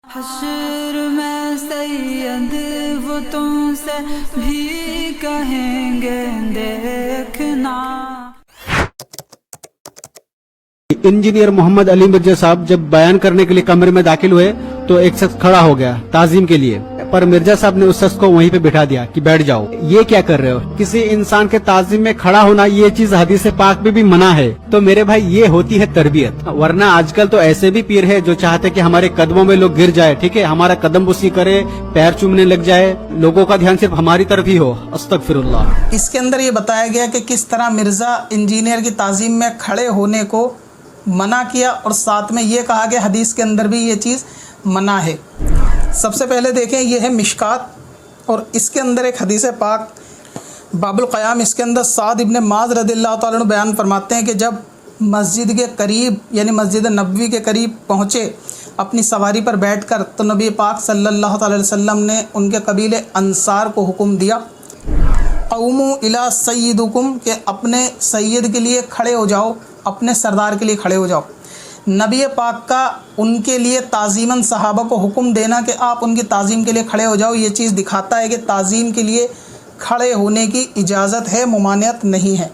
حشر میں سید وہ تم سے بھی کہیں گے دیکھنا۔ انجینئر محمد علی مرزا صاحب جب بیان کرنے کے لیے کمرے میں داخل ہوئے تو ایک شخص کھڑا ہو گیا تعظیم کے لیے، پر مرزا صاحب نے اس شخص کو وہیں پہ بٹھا دیا کہ بیٹھ جاؤ، یہ کیا کر رہے ہو؟ کسی انسان کے تعظیم میں کھڑا ہونا یہ چیز حدیث پاک میں بھی منع ہے۔ تو میرے بھائی یہ ہوتی ہے تربیت، ورنہ آج کل تو ایسے بھی پیر ہے جو چاہتے کہ ہمارے قدموں میں لوگ گر جائے، ٹھیک ہے، ہمارا قدم بوسی کرے، پیر چومنے لگ جائے، لوگوں کا دھیان صرف ہماری طرف ہی ہو۔ استغفر اللہ۔ اس کے اندر یہ بتایا گیا کہ کس طرح مرزا انجینئر کی تعظیم میں کھڑے ہونے کو منع کیا، اور ساتھ میں یہ کہا کہ حدیث کے اندر بھی یہ چیز منع ہے۔ سب سے پہلے دیکھیں، یہ ہے مشکات، اور اس کے اندر ایک حدیث پاک باب القیام، اس کے اندر سعد ابن معاذ رضی اللہ تعالیٰ عنہ بیان فرماتے ہیں کہ جب مسجد کے قریب یعنی مسجد نبوی کے قریب پہنچے اپنی سواری پر بیٹھ کر، تو نبی پاک صلی اللہ تعالی وسلم نے ان کے قبیلے انصار کو حکم دیا، قوموا الی سیدکم، کہ اپنے سید کے لیے کھڑے ہو جاؤ، اپنے سردار کے لیے کھڑے ہو جاؤ۔ نبی پاک کا ان کے لیے تعظیماً صحابہ کو حکم دینا کہ آپ ان کی تعظیم کے لیے کھڑے ہو جاؤ، یہ چیز دکھاتا ہے کہ تعظیم کے لیے کھڑے ہونے کی اجازت ہے، ممانعت نہیں ہے۔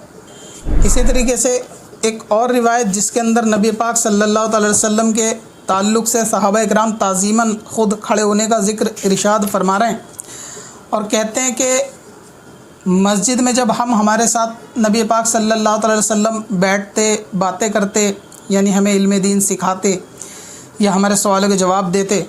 اسی طریقے سے ایک اور روایت جس کے اندر نبی پاک صلی اللہ تعالی وسلم کے تعلق سے صحابہ اکرام تعظیماً خود کھڑے ہونے کا ذکر ارشاد فرما رہے ہیں، اور کہتے ہیں کہ مسجد میں جب ہمارے ساتھ نبی پاک صلی اللہ تعالی وسلم بیٹھتے، باتیں کرتے، یعنی ہمیں علم دین سکھاتے یا ہمارے سوالوں کے جواب دیتے،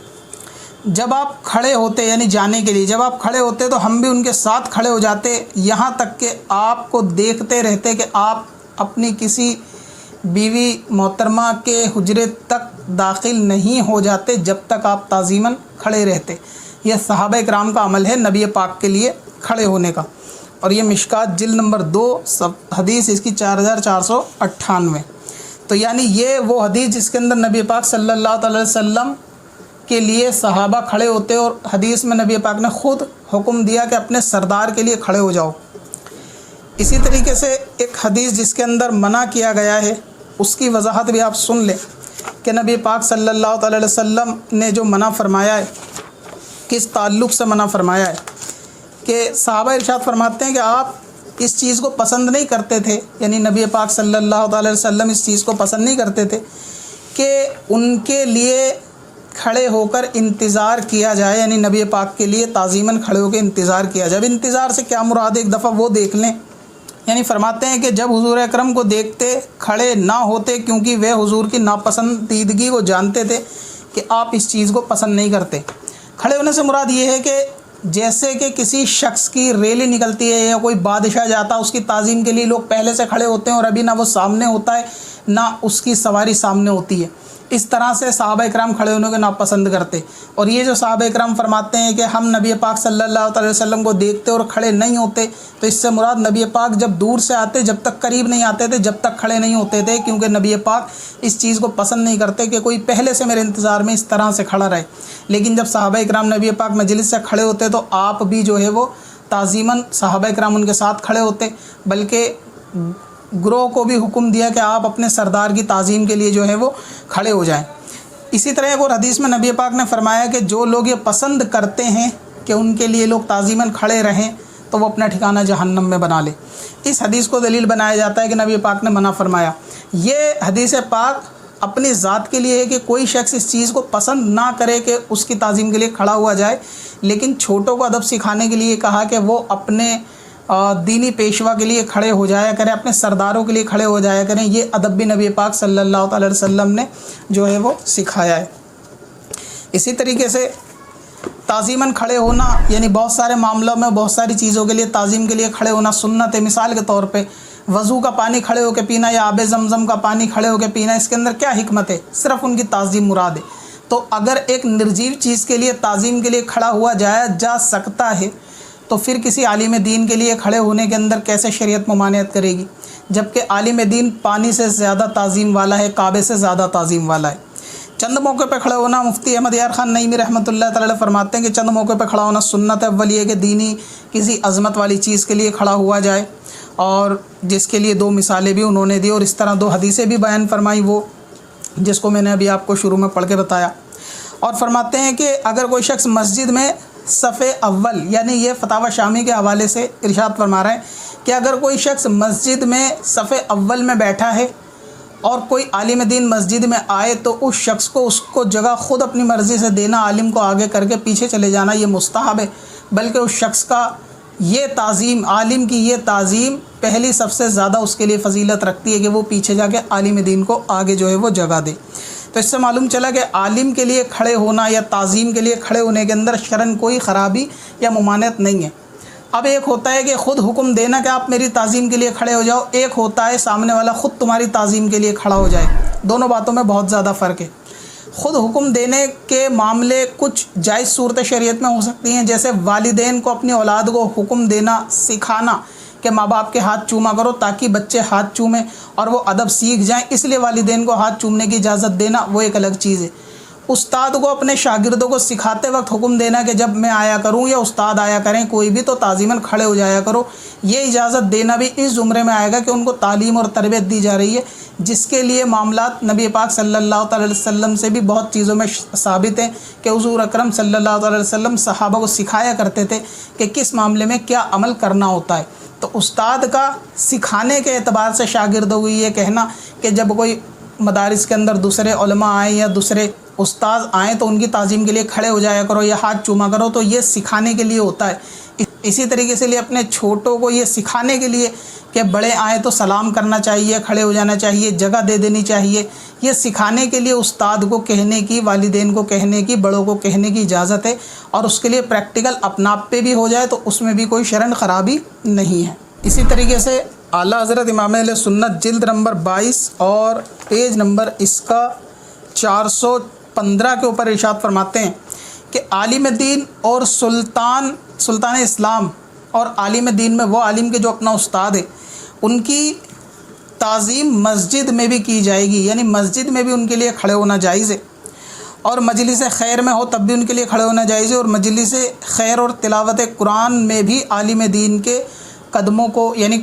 جب آپ کھڑے ہوتے یعنی جانے کے لیے جب آپ کھڑے ہوتے تو ہم بھی ان کے ساتھ کھڑے ہو جاتے، یہاں تک کہ آپ کو دیکھتے رہتے کہ آپ اپنی کسی بیوی محترمہ کے حجرے تک داخل نہیں ہو جاتے جب تک آپ تعظیماً کھڑے رہتے۔ یہ صحابہ اکرام کا عمل ہے نبی پاک کے لیے کھڑے ہونے کا، اور یہ مشکات جلد نمبر 2 حدیث اس کی 4498۔ تو یعنی یہ وہ حدیث جس کے اندر نبی پاک صلی اللہ تعالی وسلم کے لیے صحابہ کھڑے ہوتے، اور حدیث میں نبی پاک نے خود حکم دیا کہ اپنے سردار کے لیے کھڑے ہو جاؤ۔ اسی طریقے سے ایک حدیث جس کے اندر منع کیا گیا ہے، اس کی وضاحت بھی آپ سن لیں کہ نبی پاک صلی اللہ تعالی وسلم نے جو منع فرمایا ہے، کس تعلق سے منع فرمایا ہے، کہ صحابہ ارشاد فرماتے ہیں کہ آپ اس چیز کو پسند نہیں کرتے تھے، یعنی نبی پاک صلی اللہ تعالی وسلم اس چیز کو پسند نہیں کرتے تھے کہ ان کے لیے کھڑے ہو کر انتظار کیا جائے، یعنی نبی پاک کے لیے تعظیماً کھڑے ہو کے انتظار کیا جائے۔ اب انتظار سے کیا مراد ہے، ایک دفعہ وہ دیکھ لیں، یعنی فرماتے ہیں کہ جب حضور اکرم کو دیکھتے کھڑے نہ ہوتے، کیونکہ وہ حضور کی ناپسندیدگی کو جانتے تھے کہ آپ اس چیز کو پسند نہیں کرتے۔ کھڑے ہونے سے مراد یہ ہے کہ جیسے کہ کسی شخص کی ریلی نکلتی ہے یا کوئی بادشاہ جاتا ہے، اس کی تعظیم کے لیے لوگ پہلے سے کھڑے ہوتے ہیں، اور ابھی نہ وہ سامنے ہوتا ہے نہ اس کی سواری سامنے ہوتی ہے، اس طرح سے صحابہ اکرام کھڑے ہونے کو ناپسند کرتے۔ اور یہ جو صحابہ اکرام فرماتے ہیں کہ ہم نبی پاک صلی اللہ تعالی وسلم کو دیکھتے اور کھڑے نہیں ہوتے، تو اس سے مراد نبی پاک جب دور سے آتے، جب تک قریب نہیں آتے تھے، جب تک کھڑے نہیں ہوتے تھے، کیونکہ نبی پاک اس چیز کو پسند نہیں کرتے کہ کوئی پہلے سے میرے انتظار میں اس طرح سے کھڑا رہے۔ لیکن جب صحابہ اکرام نبی پاک مجلس سے کھڑے ہوتے تو آپ بھی جو ہے وہ تعظیماً صحابہ اکرام ان کے ساتھ کھڑے ہوتے، بلکہ گروہ کو بھی حکم دیا کہ آپ اپنے سردار کی تعظیم کے لیے جو ہے وہ کھڑے ہو جائیں۔ اسی طرح ایک اور حدیث میں نبی پاک نے فرمایا کہ جو لوگ یہ پسند کرتے ہیں کہ ان کے لیے لوگ تعظیماً کھڑے رہیں، تو وہ اپنا ٹھکانہ جہنم میں بنا لے۔ اس حدیث کو دلیل بنایا جاتا ہے کہ نبی پاک نے منع فرمایا۔ یہ حدیث پاک اپنی ذات کے لیے ہے کہ کوئی شخص اس چیز کو پسند نہ کرے کہ اس کی تعظیم کے لیے کھڑا ہوا جائے، لیکن چھوٹوں کو ادب سکھانے کے لیے کہا کہ وہ اپنے دینی پیشوا کے لیے کھڑے ہو جایا کریں، اپنے سرداروں کے لیے کھڑے ہو جایا کریں۔ یہ ادب بھی نبی پاک صلی اللہ تعالی وسلم نے جو ہے وہ سکھایا ہے۔ اسی طریقے سے تعظیماً کھڑے ہونا، یعنی بہت سارے معاملوں میں بہت ساری چیزوں کے لیے تعظیم کے لیے کھڑے ہونا سنت ہے۔ مثال کے طور پہ وضو کا پانی کھڑے ہو کے پینا یا آب زمزم کا پانی کھڑے ہو کے پینا، اس کے اندر کیا حکمت ہے؟ صرف ان کی تعظیم مراد ہے۔ تو اگر ایک نرجیو چیز کے لیے تعظیم کے لیے کھڑا ہوا جا سکتا ہے، تو پھر کسی عالم دین کے لیے کھڑے ہونے کے اندر کیسے شریعت ممانعت کرے گی؟ جبکہ عالم دین پانی سے زیادہ تعظیم والا ہے، کعبے سے زیادہ تعظیم والا ہے۔ چند موقع پہ کھڑے ہونا، مفتی احمد یار خان نعیمی رحمۃ اللہ تعالی فرماتے ہیں کہ چند موقع پہ کھڑا ہونا سنت ہے۔ اول یہ کہ دینی کسی عظمت والی چیز کے لیے کھڑا ہوا جائے، اور جس کے لیے 2 مثالیں بھی انہوں نے دی، اور اس طرح 2 حدیثیں بھی بیان فرمائی، وہ جس کو میں نے ابھی آپ کو شروع میں پڑھ کے بتایا۔ اور فرماتے ہیں کہ اگر کوئی شخص مسجد میں صف اول، یعنی یہ فتاوی شامی کے حوالے سے ارشاد فرما رہے ہیں کہ اگر کوئی شخص مسجد میں صف اول میں بیٹھا ہے اور کوئی عالم دین مسجد میں آئے تو اس شخص کو اس کو جگہ خود اپنی مرضی سے دینا، عالم کو آگے کر کے پیچھے چلے جانا یہ مستحب ہے، بلکہ اس شخص کا یہ تعظیم، عالم کی یہ تعظیم پہلی سب سے زیادہ اس کے لیے فضیلت رکھتی ہے کہ وہ پیچھے جا کے عالم دین کو آگے جو ہے وہ جگہ دے۔ تو اس سے معلوم چلا کہ عالم کے لیے کھڑے ہونا یا تعظیم کے لیے کھڑے ہونے کے اندر شرعاً کوئی خرابی یا ممانعت نہیں ہے۔ اب ایک ہوتا ہے کہ خود حکم دینا کہ آپ میری تعظیم کے لیے کھڑے ہو جاؤ، ایک ہوتا ہے سامنے والا خود تمہاری تعظیم کے لیے کھڑا ہو جائے، دونوں باتوں میں بہت زیادہ فرق ہے۔ خود حکم دینے کے معاملے کچھ جائز صورت شریعت میں ہو سکتی ہیں، جیسے والدین کو اپنی اولاد کو حکم دینا، سکھانا کہ ماں باپ کے ہاتھ چوما کرو تاکہ بچے ہاتھ چومیں اور وہ ادب سیکھ جائیں، اس لیے والدین کو ہاتھ چومنے کی اجازت دینا وہ ایک الگ چیز ہے۔ استاد کو اپنے شاگردوں کو سکھاتے وقت حکم دینا کہ جب میں آیا کروں یا استاد آیا کریں کوئی بھی تو تعظیماً کھڑے ہو جایا کرو، یہ اجازت دینا بھی اس زمرے میں آئے گا کہ ان کو تعلیم اور تربیت دی جا رہی ہے، جس کے لیے معاملات نبی پاک صلی اللہ تعالی وسلم سے بھی بہت چیزوں میں ثابت ہیں کہ حضور اکرم صلی اللہ تعالی وسلم صحابہ کو سکھایا کرتے تھے کہ کس معاملے میں کیا عمل کرنا ہوتا ہے۔ تو استاد کا سکھانے کے اعتبار سے شاگردوں کو یہ کہنا کہ جب کوئی مدارس کے اندر دوسرے علماء آئیں یا دوسرے استاد آئیں تو ان کی تعظیم کے لیے کھڑے ہو جایا کرو یا ہاتھ چوما کرو، تو یہ سکھانے کے لیے ہوتا ہے۔ اسی طریقے سے اپنے چھوٹوں کو یہ سکھانے کے لیے کہ بڑے آئیں تو سلام کرنا چاہیے، کھڑے ہو جانا چاہیے، جگہ دے دینی چاہیے، یہ سکھانے کے لیے استاد کو کہنے کی، والدین کو کہنے کی، بڑوں کو کہنے کی اجازت ہے، اور اس کے لیے پریکٹیکل اپنا آپ پہ بھی ہو جائے تو اس میں بھی کوئی شرعاً خرابی نہیں ہے۔ اسی طریقے سے اعلیٰ حضرت امام اہل سنت جلد نمبر 22 اور پیج نمبر اس کا 415 کے اوپر ارشاد فرماتے ہیں کہ عالم دین اور سلطان اسلام اور عالم دین میں وہ عالم کے جو اپنا استاد ہے ان کی تعظیم مسجد میں بھی کی جائے گی، یعنی مسجد میں بھی ان کے لیے کھڑے ہونا جائز ہے، اور مجلس خیر میں ہو تب بھی ان کے لیے کھڑے ہونا جائز ہے، اور مجلس خیر اور تلاوت قرآن میں بھی عالم دین کے قدموں کو، یعنی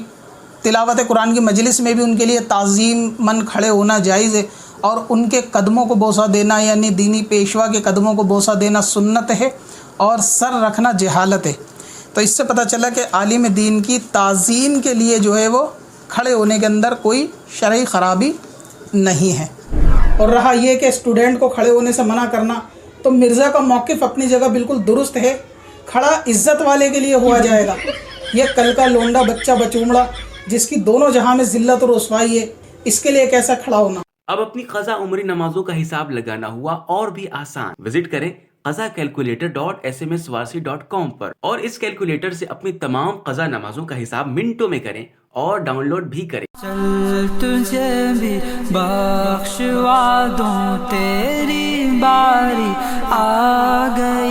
تلاوت قرآن کی مجلس میں بھی ان کے لیے تعظیم من کھڑے ہونا جائز ہے، اور ان کے قدموں کو بوسہ دینا یعنی دینی پیشوا کے قدموں کو بوسہ دینا سنت ہے، اور سر رکھنا جہالت ہے۔ تو اس سے پتہ چلا کہ عالم دین کی تعظیم کے لیے جو ہے وہ کھڑے ہونے کے اندر کوئی شرعی خرابی نہیں ہے۔ اور رہا یہ کہ اسٹوڈنٹ کو کھڑے ہونے سے منع کرنا، تو مرزا کا موقف اپنی جگہ بالکل درست ہے، کھڑا عزت والے کے لیے ہوا جائے گا، یہ کل کا لونڈا بچہ بچومڑا جس کی دونوں جہاں میں ذلت اور رسوائی ہے، اس کے لیے کیسا کھڑا ہونا۔ اب اپنی قضا عمری نمازوں کا حساب لگانا ہوا اور بھی آسان۔ وزٹ کریں qazakalculator.sms.warsi.com پر اور اس کیلکولیٹر سے اپنی تمام قضا نمازوں کا حساب منٹوں میں کریں اور ڈاؤن لوڈ بھی کریں۔ چل تجھے بھی بخشوا دوں، تیری باری آ گئی۔